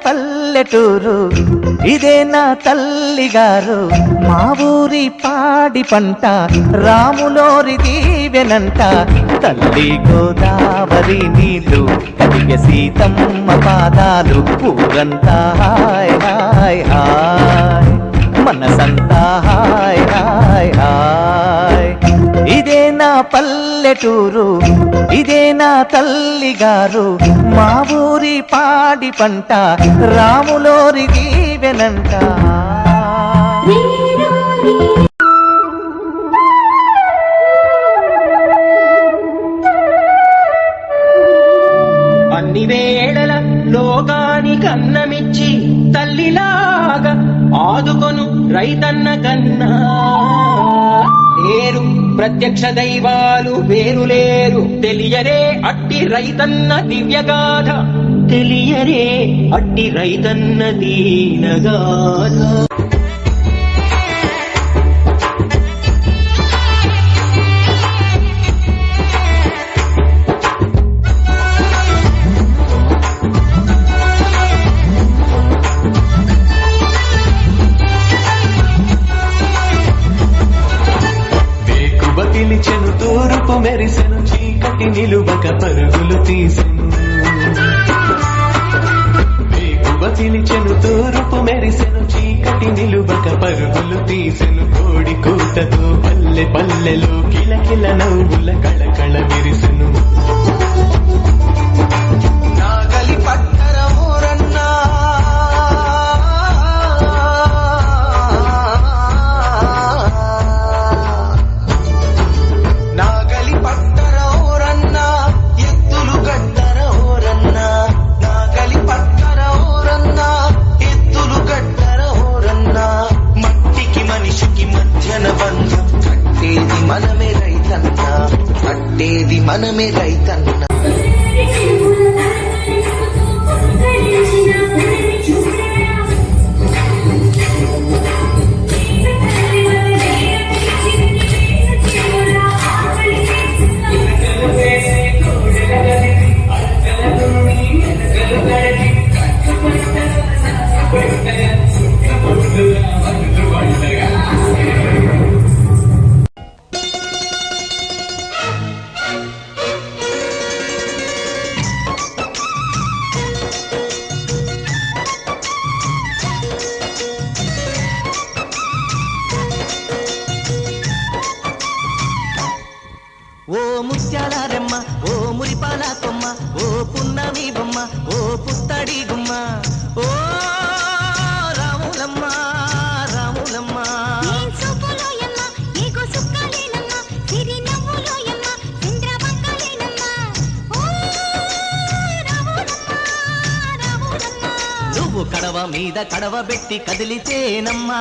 పల్లెటూరు, ఇదే నా తల్లిగారు. మా ఊరి పాడి పంట రాములోరి దీవెనంట. తల్లి గోదావరి నీళ్ళు కడిగే సీతమ్మ పాదాలు. ఊరంతా హాయ్ హాయ్ హాయ్, మనసంతా హాయ్ హాయ్ హాయ్. ఇదే నా పల్లెటూరు, ఇదే నా తల్లిగారు. మా ఊరి పాడి పంట రాములోరి దీవెనంట. అన్ని వేళల లోకానికి అన్నమిచ్చి తల్లిలాగా ఆదుకొను రైతన్న కన్నా లేరు ప్రత్యక్ష దైవాలు వేరు లేరు. తెలియరే అట్టి రైతన్న దివ్యగాథ, తెలియరే అట్టి రైతన్న దీనగాథ. పిలిచెను తూర్పు మెరిసెను, చీకటి నిలువక పరుగులు తీసెను. వేకువ పిలిచెను తూర్పు మెరిసెను, చీకటి నిలువక పరుగులు తీసెను. కోడి కూతతో పల్లె పల్లెలో కిలకిల నవ్వుల కళకళ విరిసెను. నాగలి పట్టర ఊరన్నా, మనమే రైతన్నా, పట్టేది మనమే రైతన్నా. ఓ ముత్యాల రెమ్మ, ఓ మురిపాల కొమ్మ, ఓ పున్నమి బొమ్మ, ఓ పుత్తడి గుమ్మ, ఓ రాములమ్మ రాములమ్మ. నువ్వు కడవ మీద కడవ పెట్టి కదిలితేనమ్మా.